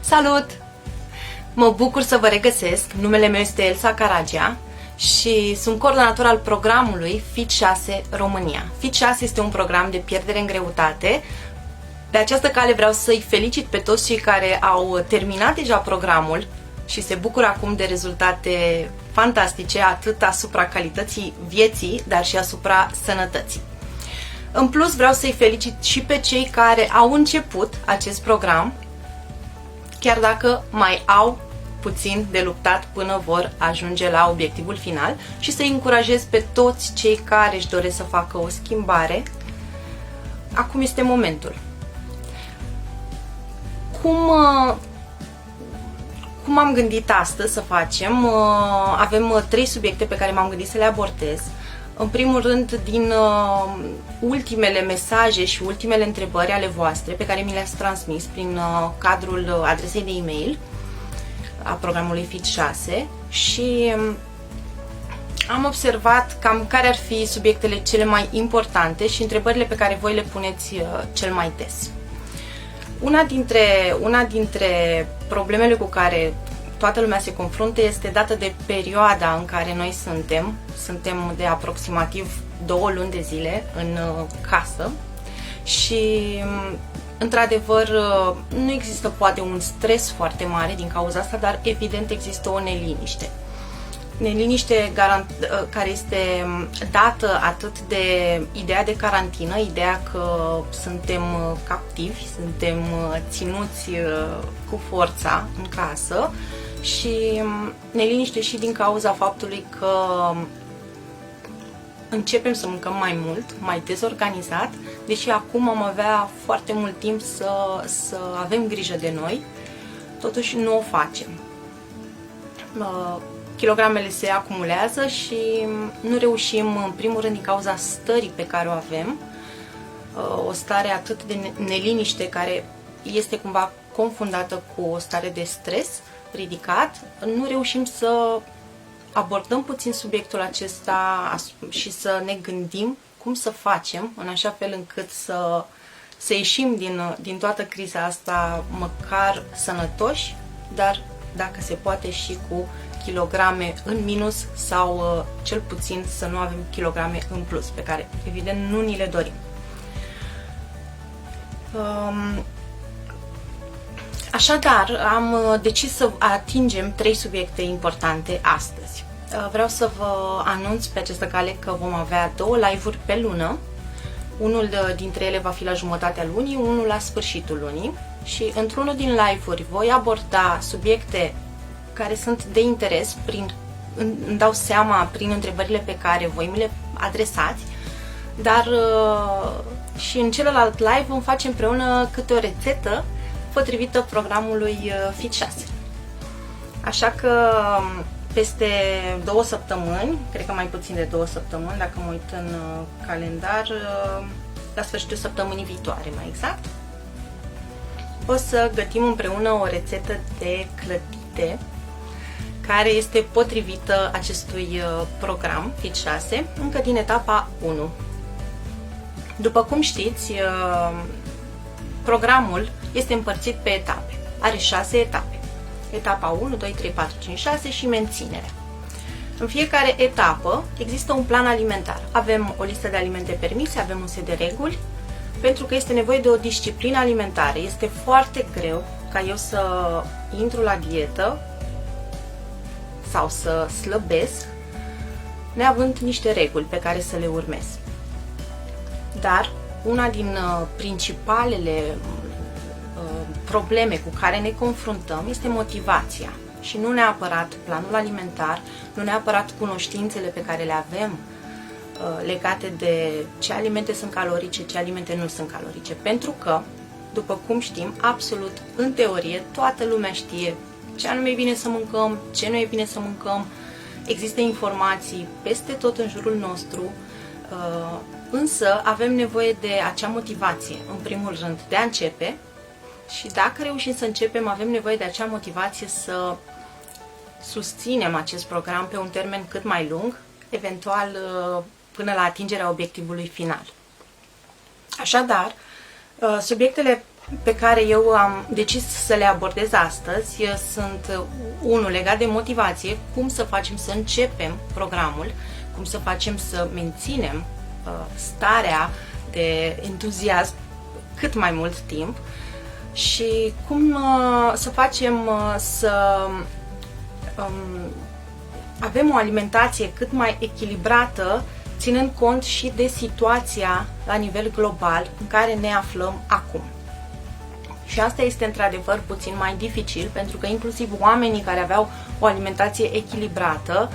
Salut! Mă bucur să vă regăsesc. Numele meu este Elsa Caragea și sunt coordonator al programului Fit 6 România. Fit 6 este un program de pierdere în greutate. Pe această cale vreau să-i felicit pe toți cei care au terminat deja programul și se bucură acum de rezultate fantastice, atât asupra calității vieții, dar și asupra sănătății. În plus, vreau să-i felicit și pe cei care au început acest program, chiar dacă mai au puțin de luptat până vor ajunge la obiectivul final, și să-i încurajez pe toți cei care își doresc să facă o schimbare. Acum este momentul. Cum am gândit astăzi să facem? Avem 3 subiecte pe care m-am gândit să le abordez. În primul rând, din ultimele mesaje și ultimele întrebări ale voastre pe care mi le-ați transmis prin cadrul adresei de e-mail a programului Fit 6, și am observat cam care ar fi subiectele cele mai importante și întrebările pe care voi le puneți cel mai des. Una dintre problemele cu care toată lumea se confruntă este dată de perioada în care noi suntem. Suntem de aproximativ 2 luni de zile în casă și, într-adevăr, nu există poate un stres foarte mare din cauza asta, dar evident există o neliniște. Neliniște care este dată atât de ideea de carantină, ideea că suntem captivi, suntem ținuți cu forța în casă, și neliniște și din cauza faptului că începem să mâncăm mai mult, mai dezorganizat, deși acum am avea foarte mult timp să avem grijă de noi, totuși nu o facem. Kilogramele se acumulează și nu reușim, în primul rând din cauza stării pe care o avem, o stare atât de neliniște care este cumva confundată cu o stare de stres ridicat, nu reușim să abordăm puțin subiectul acesta și să ne gândim cum să facem în așa fel încât să ieșim din toată criza asta măcar sănătoși, dar dacă se poate și cu kilograme în minus sau cel puțin să nu avem kilograme în plus, pe care evident nu ni le dorim. Așadar, am decis să atingem 3 subiecte importante astăzi. Vreau să vă anunț pe această cale că vom avea 2 live-uri pe lună. Unul dintre ele va fi la jumătatea lunii, unul la sfârșitul lunii, și într-unul din live-uri voi aborda subiecte care sunt de interes, îmi dau seama prin întrebările pe care voi mi le adresați, dar și în celălalt live vom face împreună câte o rețetă potrivită programului Fit 6. Așa că peste 2 săptămâni, cred că mai puțin de 2 săptămâni, dacă mă uit în calendar, la sfârșitul săptămânii viitoare, mai exact, o să gătim împreună o rețetă de clătite care este potrivită acestui program Fit 6, încă din etapa 1. După cum știți, programul este împărțit pe etape. Are 6 etape. Etapa 1, 2, 3, 4, 5, 6 și menținere. În fiecare etapă există un plan alimentar. Avem o listă de alimente permise, avem un set de reguli, pentru că este nevoie de o disciplină alimentară. Este foarte greu ca eu să intru la dietă sau să slăbesc neavând niște reguli pe care să le urmez. Dar una din principalele probleme cu care ne confruntăm este motivația, și nu neapărat planul alimentar, nu neapărat cunoștințele pe care le avem legate de ce alimente sunt calorice, ce alimente nu sunt calorice, pentru că, după cum știm, absolut în teorie toată lumea știe ce anume e bine să mâncăm, ce nu e bine să mâncăm, există informații peste tot în jurul nostru, însă avem nevoie de acea motivație, în primul rând, de a începe, și dacă reușim să începem, avem nevoie de acea motivație să susținem acest program pe un termen cât mai lung, eventual până la atingerea obiectivului final. Așadar, subiectele pe care eu am decis să le abordez astăzi sunt unul legat de motivație, cum să facem să începem programul, cum să facem să menținem starea de entuziasm cât mai mult timp și cum să facem să avem o alimentație cât mai echilibrată, ținând cont și de situația la nivel global în care ne aflăm acum. Și asta este într-adevăr puțin mai dificil, pentru că inclusiv oamenii care aveau o alimentație echilibrată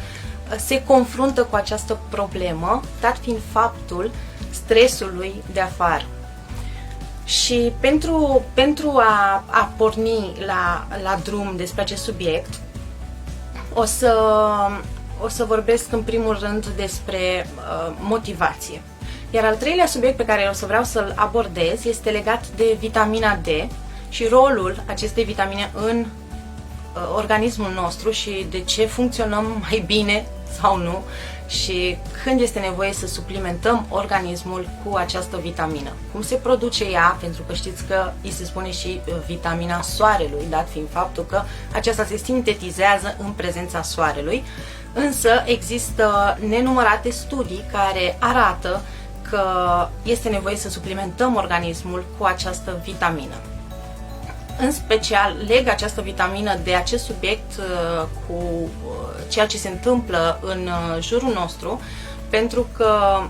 se confruntă cu această problemă, dat fiind faptul stresului de afară. Și pentru a porni la drum despre acest subiect, o să vorbesc în primul rând despre motivație. Iar al treilea subiect pe care o să vreau să-l abordez este legat de vitamina D și rolul acestei vitamine în organismul nostru și de ce funcționăm mai bine sau nu și când este nevoie să suplimentăm organismul cu această vitamină. Cum se produce ea, pentru că știți că îi se spune și vitamina soarelui, dat fiind faptul că aceasta se sintetizează în prezența soarelui, însă există nenumărate studii care arată că este nevoie să suplimentăm organismul cu această vitamină. În special leg această vitamină de acest subiect cu ceea ce se întâmplă în jurul nostru, pentru că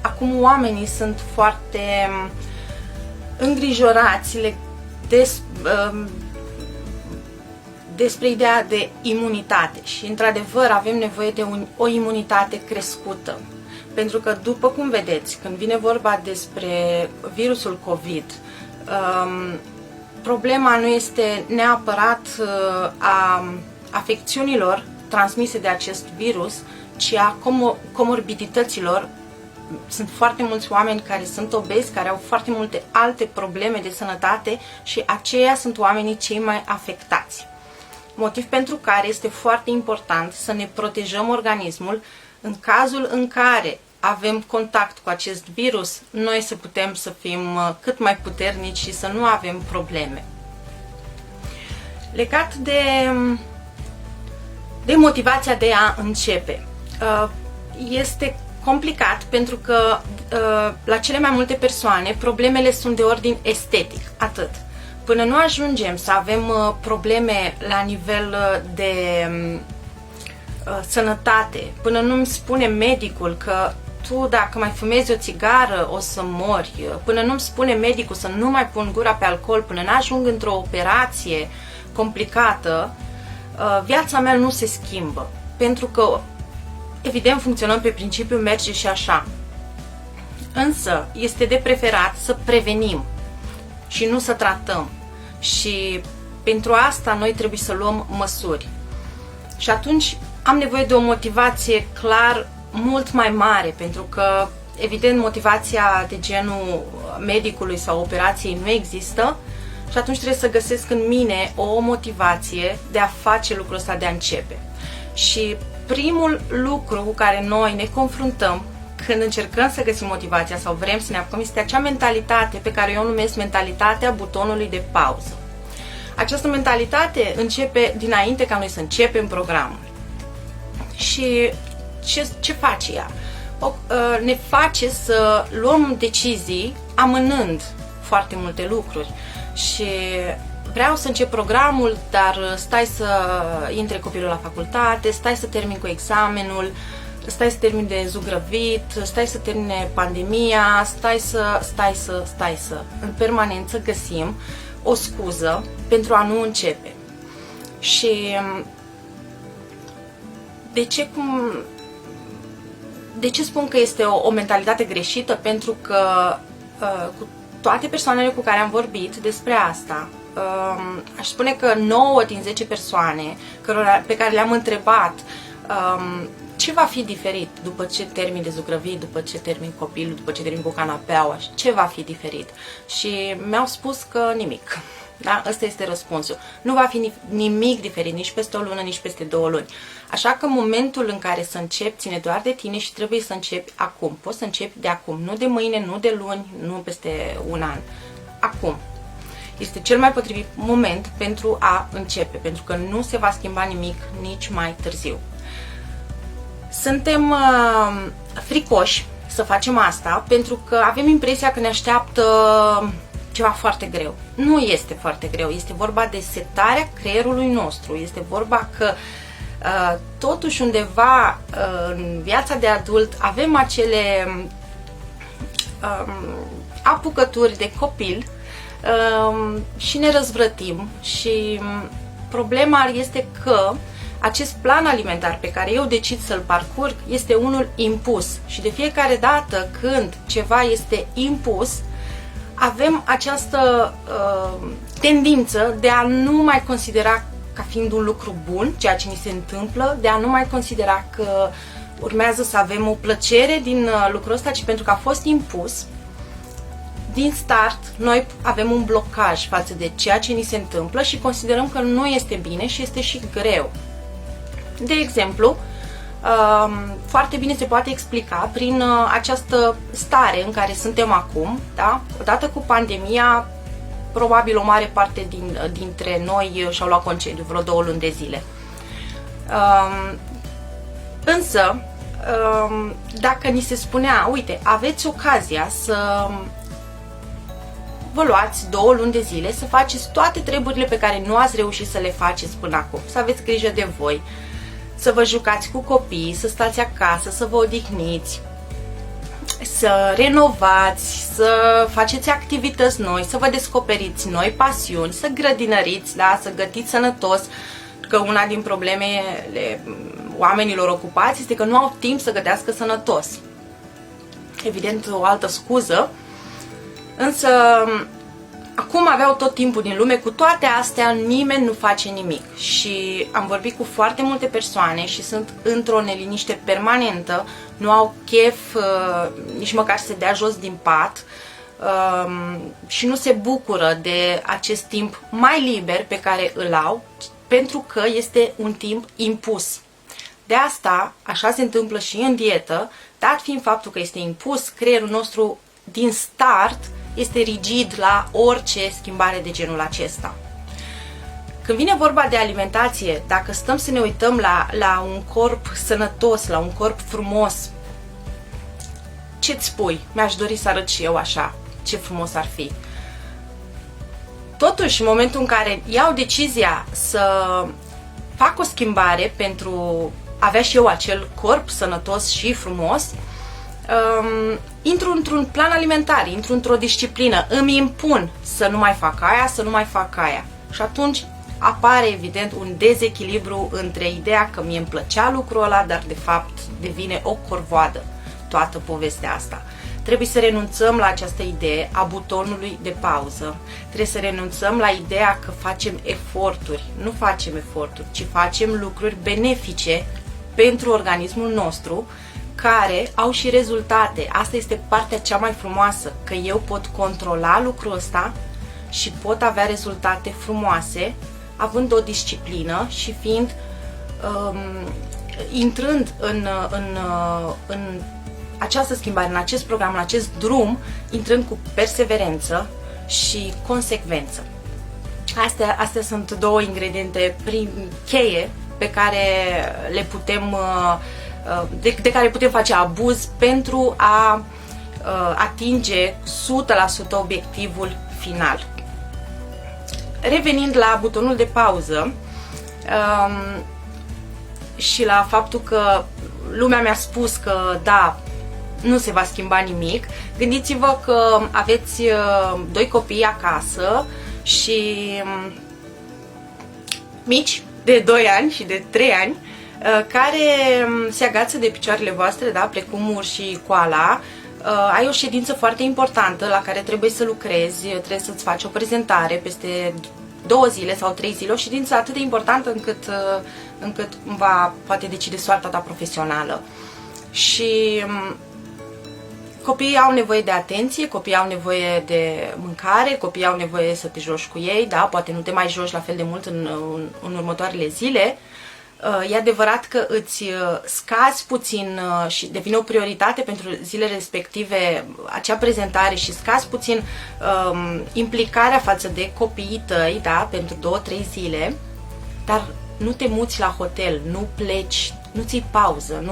acum oamenii sunt foarte îngrijorați despre ideea de imunitate și într-adevăr avem nevoie de o imunitate crescută. Pentru că, după cum vedeți, când vine vorba despre virusul COVID, problema nu este neapărat a afecțiunilor transmise de acest virus, ci a comorbidităților. Sunt foarte mulți oameni care sunt obezi, care au foarte multe alte probleme de sănătate și aceia sunt oamenii cei mai afectați. Motiv pentru care este foarte important să ne protejăm organismul în cazul în care avem contact cu acest virus, noi să putem să fim cât mai puternici și să nu avem probleme. Legat de motivația de a începe, este complicat pentru că la cele mai multe persoane problemele sunt de ordin estetic, atât. Până nu ajungem să avem probleme la nivel de sănătate, până nu-mi spune medicul că tu dacă mai fumezi o țigară o să mori, până nu-mi spune medicul să nu mai pun gura pe alcool, până n-ajung într-o operație complicată, viața mea nu se schimbă. Pentru că, evident, funcționăm pe principiu merge și așa. Însă, este de preferat să prevenim și nu să tratăm. Și pentru asta noi trebuie să luăm măsuri. Și atunci am nevoie de o motivație clar mult mai mare, pentru că, evident, motivația de genul medicului sau operației nu există și atunci trebuie să găsesc în mine o motivație de a face lucrul ăsta, de a începe. Și primul lucru cu care noi ne confruntăm când încercăm să găsim motivația sau vrem să ne apucăm este acea mentalitate pe care eu o numesc mentalitatea butonului de pauză. Această mentalitate începe dinainte ca noi să începem programul. Și ce face ea? Ne face să luăm decizii amânând foarte multe lucruri. Și vreau să încep programul, dar stai să intre copilul la facultate, stai să termin cu examenul, stai să termin de zugrăvit, stai să termine pandemia, stai să. În permanență găsim o scuză pentru a nu începe. Și de ce spun că este o mentalitate greșită? Pentru că cu toate persoanele cu care am vorbit despre asta, aș spune că 9 din 10 persoane pe care le-am întrebat ce va fi diferit după ce termin de zugrăvit, după ce termin copilul, după ce termin cu canapeaua, ce va fi diferit? Și mi-au spus că nimic. Da? Ăsta este răspunsul. Nu va fi nimic diferit, nici peste o lună, nici peste 2 luni. Așa că momentul în care să începi ține doar de tine și trebuie să începi acum. Poți să începi de acum, nu de mâine, nu de luni, nu peste un an. Acum. este cel mai potrivit moment pentru a începe, pentru că nu se va schimba nimic nici mai târziu. Suntem fricoși să facem asta pentru că avem impresia că ne așteaptă ceva foarte greu. Nu este foarte greu, este vorba de setarea creierului nostru, este vorba că totuși undeva în viața de adult avem acele apucături de copil și ne răzvrătim și problema este că acest plan alimentar pe care eu decid să-l parcurg este unul impus și de fiecare dată când ceva este impus avem această tendință de a nu mai considera ca fiind un lucru bun ceea ce ni se întâmplă, de a nu mai considera că urmează să avem o plăcere din lucrul ăsta, ci pentru că a fost impus. Din start, noi avem un blocaj față de ceea ce ni se întâmplă și considerăm că nu este bine și este și greu. De exemplu, foarte bine se poate explica prin această stare în care suntem acum, da? Odată cu pandemia, probabil o mare parte dintre noi și-au luat concediu, vreo 2 luni de zile. Însă, dacă ni se spunea, uite, aveți ocazia să vă luați 2 luni de zile să faceți toate treburile pe care nu ați reușit să le faceți până acum, să aveți grijă de voi, să vă jucați cu copiii, să stați acasă, să vă odihniți, să renovați, să faceți activități noi, să vă descoperiți noi pasiuni, să grădinăriți, da? Să gătiți sănătos, că una din problemele oamenilor ocupați este că nu au timp să gătească sănătos. Evident, o altă scuză, însă acum aveau tot timpul din lume, cu toate astea nimeni nu face nimic și am vorbit cu foarte multe persoane și sunt într-o neliniște permanentă, nu au chef nici măcar să se dea jos din pat și nu se bucură de acest timp mai liber pe care îl au, pentru că este un timp impus. De asta, așa se întâmplă și în dietă, dat fiind faptul că este impus, creierul nostru din start este rigid la orice schimbare de genul acesta. Când vine vorba de alimentație, dacă stăm să ne uităm la un corp sănătos, la un corp frumos, ce-ți spui? Mi-aș dori să arăt și eu așa, ce frumos ar fi. Totuși, în momentul în care iau decizia să fac o schimbare pentru a avea și eu acel corp sănătos și frumos, intru într-un plan alimentar, intru într-o disciplină, îmi impun să nu mai fac aia, să nu mai fac aia. Și atunci apare evident un dezechilibru între ideea că mie îmi plăcea lucrul ăla, dar de fapt devine o corvoadă toată povestea asta. Trebuie să renunțăm la această idee a butonului de pauză. Trebuie să renunțăm la ideea că facem eforturi. Nu facem eforturi, ci facem lucruri benefice pentru organismul nostru, care au și rezultate. Asta este partea cea mai frumoasă, că eu pot controla lucrul ăsta și pot avea rezultate frumoase, având o disciplină și fiind, intrând în această schimbare, în acest program, în acest drum, intrând cu perseverență și consecvență. Astea sunt 2 ingrediente cheie pe care le putem de care putem face abuz pentru a atinge 100% obiectivul final. Revenind la butonul de pauză și la faptul că lumea mi-a spus că da, nu se va schimba nimic, gândiți-vă că aveți 2 copii acasă și mici, de 2 ani și de 3 ani, care se agață de picioarele voastre, da, precum urși și koala. Ai o ședință foarte importantă la care trebuie să lucrezi, trebuie să-ți faci o prezentare peste 2 zile sau 3 zile, o ședință atât de importantă încât poate decide soarta ta profesională. Și copiii au nevoie de atenție, copiii au nevoie de mâncare, copiii au nevoie să te joci cu ei, da, poate nu te mai joci la fel de mult în următoarele zile, E adevărat că îți scazi puțin și devine o prioritate pentru zilele respective acea prezentare și scazi puțin implicarea față de copiii tăi, da, pentru 2-3 zile, dar nu te muți la hotel, nu pleci, nu ții pauză,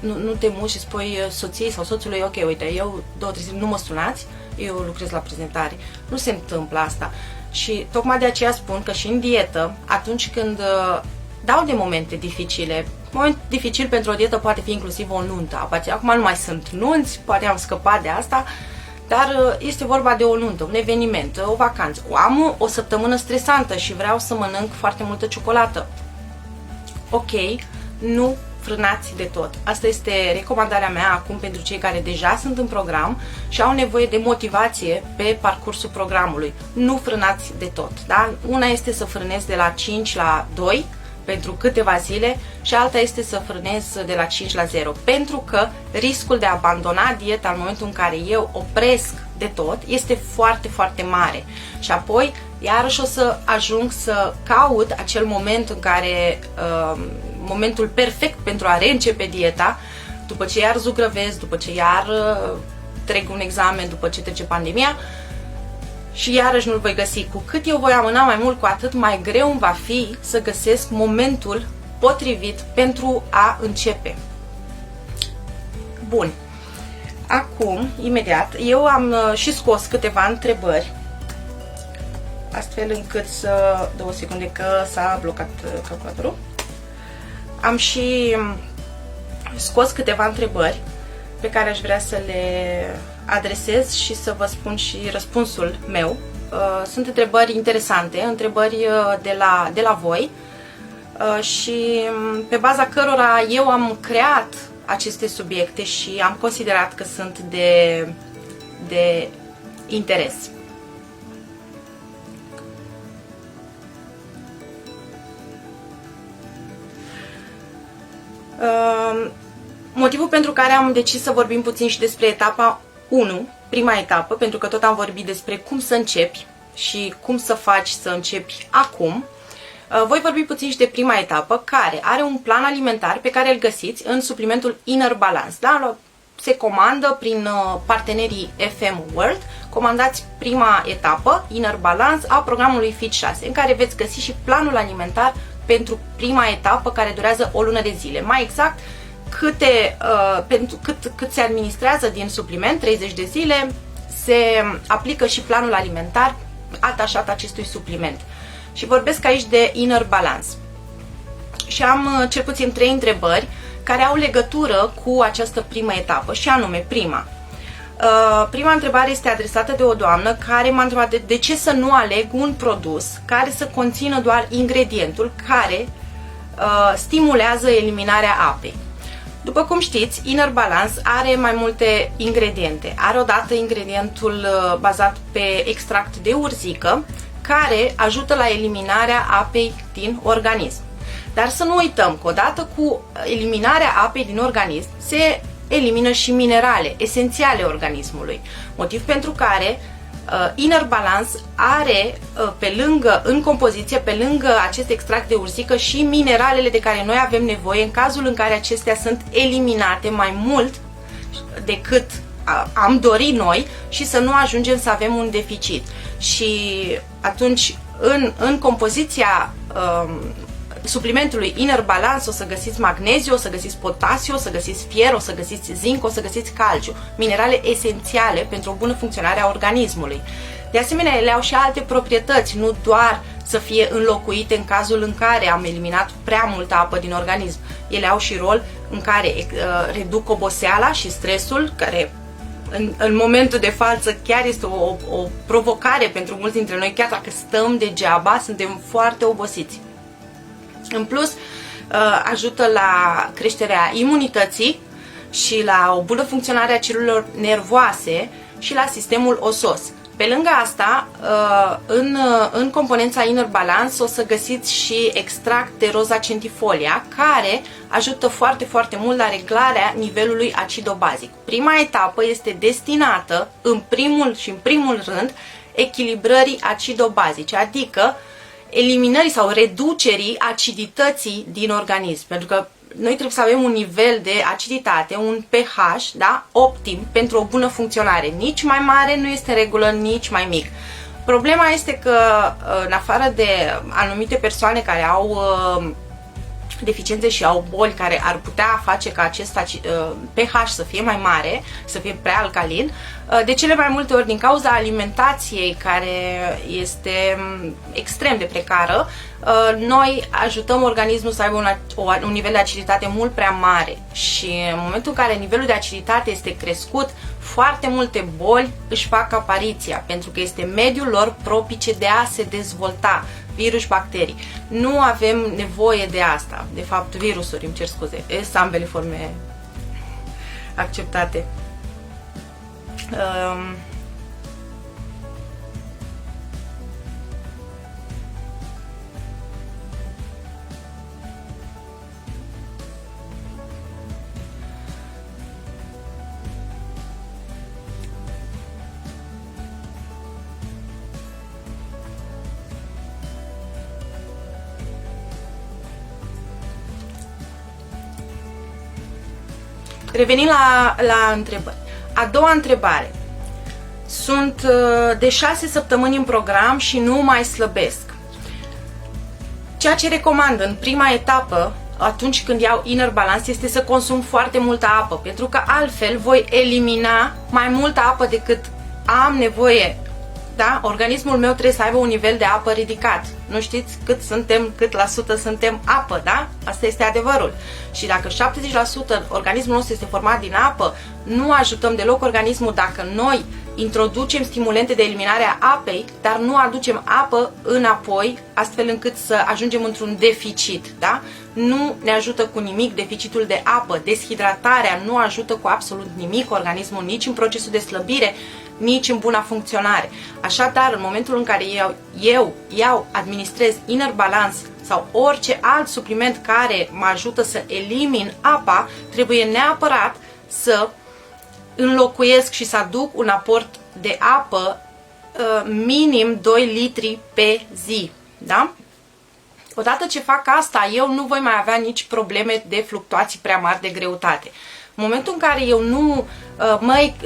nu te muți și spui soției sau soțului, ok, uite, eu 2-3 zile nu mă sunați, eu lucrez la prezentare. Nu se întâmplă asta. Și tocmai de aceea spun că și în dietă, atunci când dau de momente dificile, moment dificil pentru o dietă poate fi inclusiv o nuntă. Acum nu mai sunt nunți, poate am scăpat de asta, dar este vorba de o nuntă, un eveniment, o vacanță. Am o săptămână stresantă și vreau să mănânc foarte multă ciocolată. Ok, nu frânați de tot. Asta este recomandarea mea acum pentru cei care deja sunt în program și au nevoie de motivație pe parcursul programului. Nu frânați de tot, da? Una este să frânezi de la 5 la 2 pentru câteva zile și alta este să frânez de la 5 la 0, pentru că riscul de a abandona dieta în momentul în care eu opresc de tot este foarte, foarte mare. Și apoi, iarăși o să ajung să caut acel moment în care, momentul perfect pentru a reîncepe dieta, după ce iar zugrăvesc, după ce iar trec un examen, după ce trece pandemia, și iarăși nu-l voi găsi. Cu cât eu voi amâna mai mult, cu atât mai greu îmi va fi să găsesc momentul potrivit pentru a începe. Bun. Acum, imediat, eu am și scos câteva întrebări, astfel încât să... 2 secunde că s-a blocat calculatorul. Am și scos câteva întrebări pe care aș vrea să le adresez și să vă spun și răspunsul meu. Sunt întrebări interesante, întrebări de la voi și pe baza cărora eu am creat aceste subiecte și am considerat că sunt de interes. Motivul pentru care am decis să vorbim puțin și despre etapa 1, prima etapă, pentru că tot am vorbit despre cum să începi și cum să faci să începi acum, voi vorbi puțin și de prima etapă, care are un plan alimentar pe care îl găsiți în suplimentul Inner Balance. Da? Se comandă prin partenerii FM World, comandați prima etapă, Inner Balance, a programului Fit 6, în care veți găsi și planul alimentar pentru prima etapă, care durează o lună de zile. Mai exact, cât se administrează din supliment, 30 de zile, se aplică și planul alimentar atașat acestui supliment. Și vorbesc aici de Inner Balance. Și am cel puțin 3 întrebări care au legătură cu această primă etapă, și anume prima întrebare este adresată de o doamnă care m-a întrebat de ce să nu aleg un produs care să conțină doar ingredientul care stimulează eliminarea apei. După cum știți, Inner Balance are mai multe ingrediente. Are odată ingredientul bazat pe extract de urzică, care ajută la eliminarea apei din organism. Dar să nu uităm că odată cu eliminarea apei din organism se elimină și minerale esențiale organismului. Motiv pentru care Inner Balance are în compoziție, pe lângă acest extract de urzică, și mineralele de care noi avem nevoie în cazul în care acestea sunt eliminate mai mult decât am dorit noi și să nu ajungem să avem un deficit. Și atunci în compoziția suplimentului Inner Balance o să găsiți magneziu, o să găsiți potasiu, o să găsiți fier, o să găsiți zinc, o să găsiți calciu, minerale esențiale pentru o bună funcționare a organismului. De asemenea, ele au și alte proprietăți, nu doar să fie înlocuite în cazul în care am eliminat prea multă apă din organism. Ele au și rol în care reduc oboseala și stresul, care în momentul de față chiar este o provocare pentru mulți dintre noi, chiar dacă stăm degeaba, suntem foarte obosiți. În plus, ajută la creșterea imunității și la o bună funcționare a celulelor nervoase și la sistemul osos. Pe lângă asta, în componența Inner Balance o să găsiți și extract de roza centifolia, care ajută foarte, foarte mult la reglarea nivelului acidobazic. Prima etapă este destinată în primul rând echilibrării acidobazice, adică eliminării sau reducerii acidității din organism. Pentru că noi trebuie să avem un nivel de aciditate, un pH, da, optim pentru o bună funcționare. Nici mai mare nu este în regulă, nici mai mic. Problema este că, în afară de anumite persoane care au deficiențe și au boli care ar putea face ca acest pH să fie mai mare, să fie prea alcalin, de cele mai multe ori din cauza alimentației care este extrem de precară, noi ajutăm organismul să aibă un nivel de aciditate mult prea mare și în momentul în care nivelul de aciditate este crescut, foarte multe boli își fac apariția, pentru că este mediul lor propice de a se dezvolta. Virus, bacterii. Nu avem nevoie de asta. De fapt, virusuri, îmi cer scuze. Sunt ambele forme acceptate. Revenim la întrebări. A doua întrebare. Sunt de 6 săptămâni în program și nu mai slăbesc. Ceea ce recomand în prima etapă, atunci când iau Inner Balance, este să consum foarte multă apă, pentru că altfel voi elimina mai multă apă decât am nevoie. Da? Organismul meu trebuie să aibă un nivel de apă ridicat. Nu știți cât la sută suntem apă, da? Asta este adevărul. Și dacă 70% organismul nostru este format din apă, nu ajutăm deloc organismul dacă noi introducem stimulente de eliminare a apei, dar nu aducem apă înapoi, astfel încât să ajungem într-un deficit, da? Nu ne ajută cu nimic deficitul de apă, deshidratarea nu ajută cu absolut nimic organismul, nici în procesul de slăbire, nici în buna funcționare. Așadar, în momentul în care eu administrez Inner Balance sau orice alt supliment care mă ajută să elimin apa, trebuie neapărat să înlocuiesc și să aduc un aport de apă minim 2 litri pe zi. Da? Odată ce fac asta, eu nu voi mai avea nici probleme de fluctuații prea mari de greutate. În momentul în care eu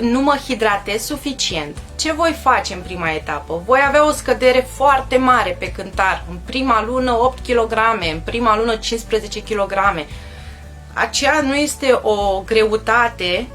nu mă hidratez suficient, ce voi face în prima etapă? Voi avea o scădere foarte mare pe cântar. În prima lună 8 kg, în prima lună 15 kg. Aceea nu este o greutate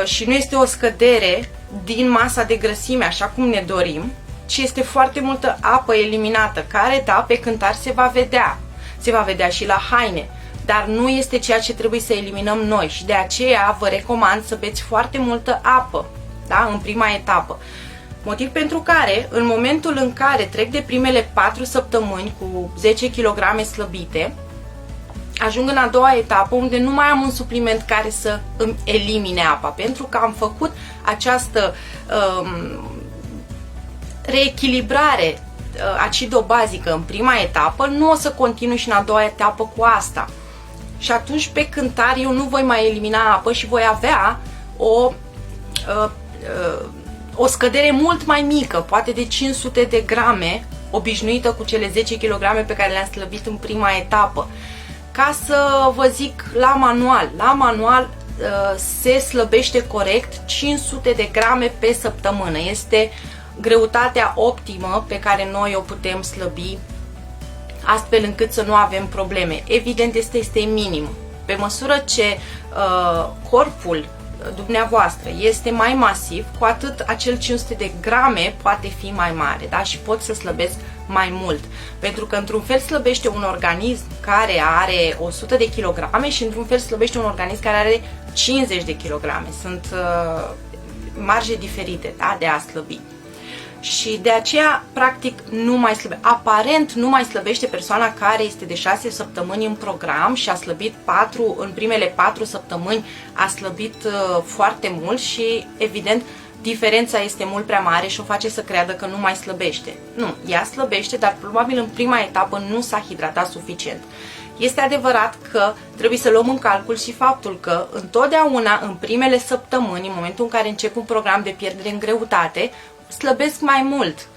și nu este o scădere din masa de grăsime, așa cum ne dorim, ci este foarte multă apă eliminată, care, da, pe cântar se va vedea. Se va vedea și la haine. Dar nu este ceea ce trebuie să eliminăm noi și de aceea vă recomand să beți foarte multă apă, da? În prima etapă. Motiv pentru care, în momentul în care trec de primele 4 săptămâni cu 10 kg slăbite, ajung în a doua etapă unde nu mai am un supliment care să îmi elimine apa, pentru că am făcut această reechilibrare acido-bazică în prima etapă, nu o să continui și în a doua etapă cu asta. Și atunci pe cântar eu nu voi mai elimina apă și voi avea o scădere mult mai mică, poate de 500 de grame, obișnuită cu cele 10 kg pe care le-am slăbit în prima etapă. Ca să vă zic la manual se slăbește corect 500 de grame pe săptămână. Este greutatea optimă pe care noi o putem slăbi astfel încât să nu avem probleme. Evident, este minim. Pe măsură ce corpul dumneavoastră este mai masiv, cu atât acel 500 de grame poate fi mai mare, da? Și pot să slăbesc mai mult. Pentru că într-un fel slăbește un organism care are 100 de kilograme și într-un fel slăbește un organism care are 50 de kilograme. Sunt marje diferite, da? De a slăbi. Și de aceea, practic, nu mai slăbește. Aparent nu mai slăbește persoana care este de 6 săptămâni în program și a slăbit în primele 4 săptămâni a slăbit foarte mult și, evident, diferența este mult prea mare și o face să creadă că nu mai slăbește. Nu, ea slăbește, dar probabil în prima etapă nu s-a hidratat suficient. Este adevărat că trebuie să luăm în calcul și faptul că întotdeauna în primele săptămâni, în momentul în care încep un program de pierdere în greutate, slăbesc mai mult.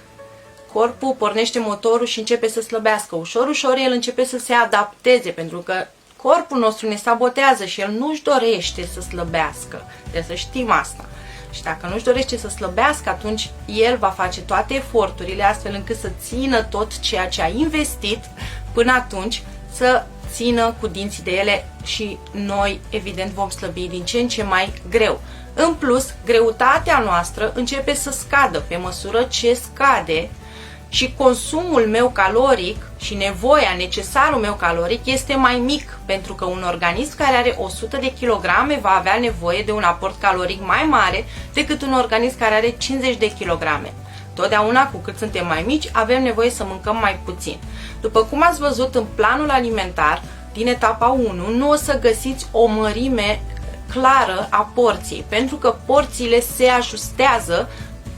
corpul pornește motorul și începe să slăbească. Ușor, ușor el începe să se adapteze, pentru că corpul nostru ne sabotează și el nu-și dorește să slăbească. Trebuie să știm asta. Și dacă nu-și dorește să slăbească, atunci el va face toate eforturile astfel încât să țină tot ceea ce a investit până atunci, să țină cu dinții de ele și noi, evident, vom slăbi din ce în ce mai greu. În plus, greutatea noastră începe să scadă pe măsură ce scade și consumul meu caloric și nevoia, necesarul meu caloric este mai mic, pentru că un organism care are 100 de kilograme va avea nevoie de un aport caloric mai mare decât un organism care are 50 de kilograme. Totdeauna, cu cât suntem mai mici, avem nevoie să mâncăm mai puțin. După cum ați văzut în planul alimentar din etapa 1, nu o să găsiți o mărime clară a porției, pentru că porțiile se ajustează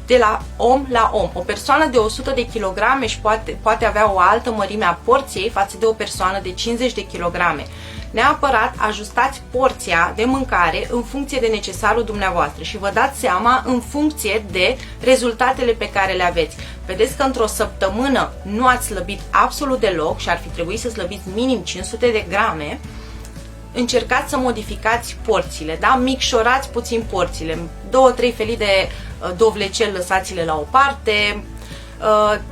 de la om la om. O persoană de 100 de kg își poate avea o altă mărime a porției față de o persoană de 50 de kg. Neapărat ajustați porția de mâncare în funcție de necesarul dumneavoastră și vă dați seama în funcție de rezultatele pe care le aveți. Vedeți că într-o săptămână nu ați slăbit absolut deloc și ar fi trebuit să slăbiți minim 500 de grame. Încercați să modificați porțiile, da? Micșorați puțin porțiile. 2-3 felii de dovlecel lăsați-le la o parte.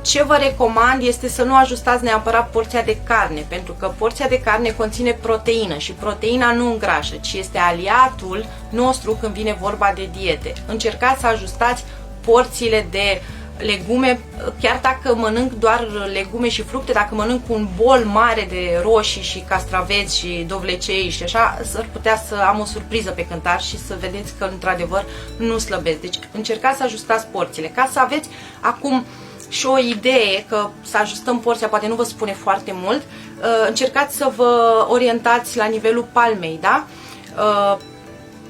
Ce vă recomand este să nu ajustați neapărat porția de carne, pentru că porția de carne conține proteină și proteina nu îngrașă, ci este aliatul nostru când vine vorba de diete. Încercați să ajustați porțiile de legume, chiar dacă mănânc doar legume și fructe, dacă mănânc un bol mare de roșii și castraveți și dovlecei și așa, s-ar putea să am o surpriză pe cântar și să vedeți că într-adevăr nu slăbesc. Deci încercați să ajustați porțiile, ca să aveți acum și o idee că să ajustăm porția poate nu vă spune foarte mult. Încercați să vă orientați la nivelul palmei, da?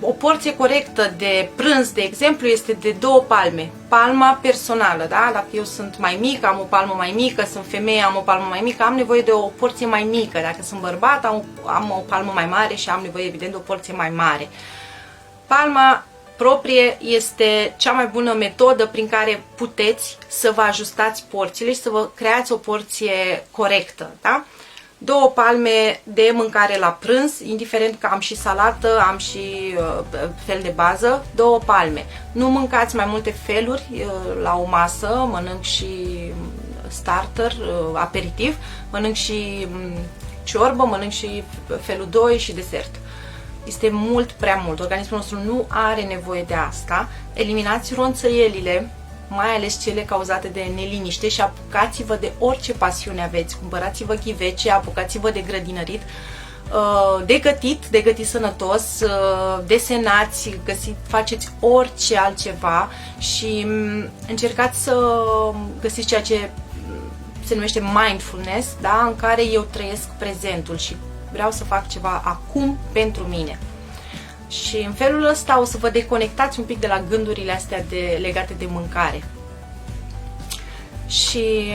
O porție corectă de prânz, de exemplu, este de 2 palme. Palma personală, da? Dacă eu sunt mai mică, am o palmă mai mică, sunt femeie, am o palmă mai mică, am nevoie de o porție mai mică. Dacă sunt bărbat, am o palmă mai mare și am nevoie, evident, de o porție mai mare. Palma proprie este cea mai bună metodă prin care puteți să vă ajustați porțiile și să vă creați o porție corectă, da? 2 palme de mâncare la prânz, indiferent că am și salată, am și fel de bază, 2 palme. Nu mâncați mai multe feluri la o masă, mănânc și starter, aperitiv, mănânc și ciorbă, mănânc și felul 2 și desert. Este mult prea mult, organismul nostru nu are nevoie de asta. Eliminați ronțăielile, mai ales cele cauzate de neliniște și apucați-vă de orice pasiune aveți. Cumpărați-vă ghivece, apucați-vă de grădinărit, de gătit sănătos, desenați, faceți orice altceva și încercați să găsiți ceea ce se numește mindfulness, da? În care eu trăiesc prezentul și vreau să fac ceva acum pentru mine. Și în felul ăsta o să vă deconectați un pic de la gândurile astea legate de mâncare. Și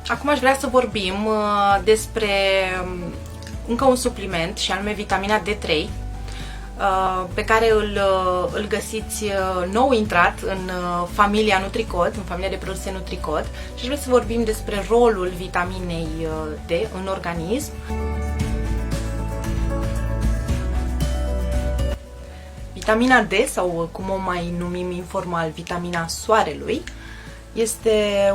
acum aș vrea să vorbim despre încă un supliment, și anume vitamina D3, pe care îl găsiți nou intrat în familia NutriCod, în familia de produse NutriCod, și aș vrea să vorbim despre rolul vitaminei D în organism. Vitamina D, sau cum o mai numim informal, vitamina soarelui, este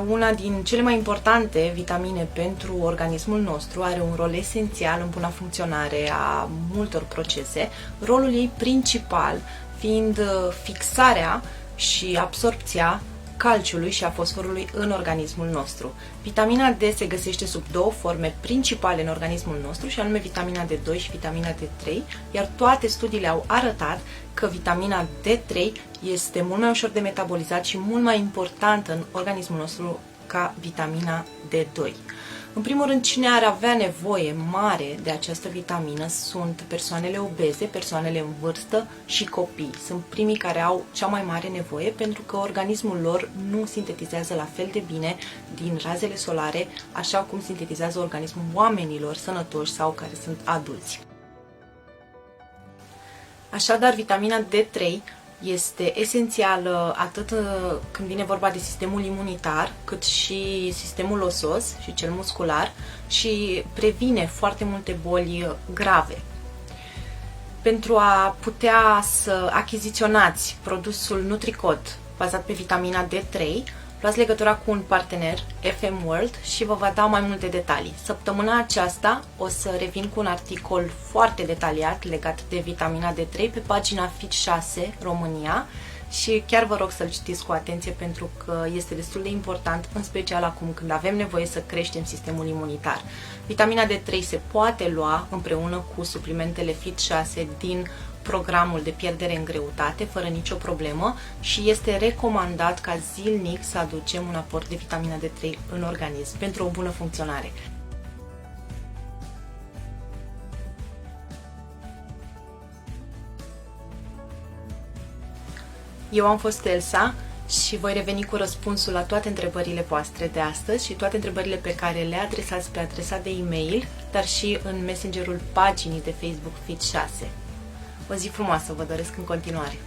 una din cele mai importante vitamine pentru organismul nostru, are un rol esențial în buna funcționare a multor procese, rolul ei principal fiind fixarea și absorpția calciului și a fosforului în organismul nostru. Vitamina D se găsește sub 2 forme principale în organismul nostru, și anume vitamina D2 și vitamina D3, iar toate studiile au arătat că vitamina D3 este mult mai ușor de metabolizat și mult mai importantă în organismul nostru ca vitamina D2. În primul rând, cine ar avea nevoie mare de această vitamină sunt persoanele obeze, persoanele în vârstă și copii. Sunt primii care au cea mai mare nevoie, pentru că organismul lor nu sintetizează la fel de bine din razele solare, așa cum sintetizează organismul oamenilor sănătoși sau care sunt adulți. Așadar, vitamina D3 Este esențială atât când vine vorba de sistemul imunitar, cât și sistemul osos și cel muscular și previne foarte multe boli grave. Pentru a putea să achiziționați produsul NutriCod bazat pe vitamina D3, luați legătura cu un partener, FM World, și vă va da mai multe detalii. Săptămâna aceasta o să revin cu un articol foarte detaliat legat de vitamina D3 pe pagina Fit6 România și chiar vă rog să-l citiți cu atenție pentru că este destul de important, în special acum când avem nevoie să creștem sistemul imunitar. Vitamina D3 se poate lua împreună cu suplimentele Fit6 din programul de pierdere în greutate, fără nicio problemă, și este recomandat ca zilnic să aducem un aport de vitamina D3 în organism pentru o bună funcționare. Eu am fost Elsa și voi reveni cu răspunsul la toate întrebările voastre de astăzi și toate întrebările pe care le adresați pe adresa de e-mail, dar și în messengerul paginii de Facebook Fit6. O zi frumoasă vă doresc în continuare!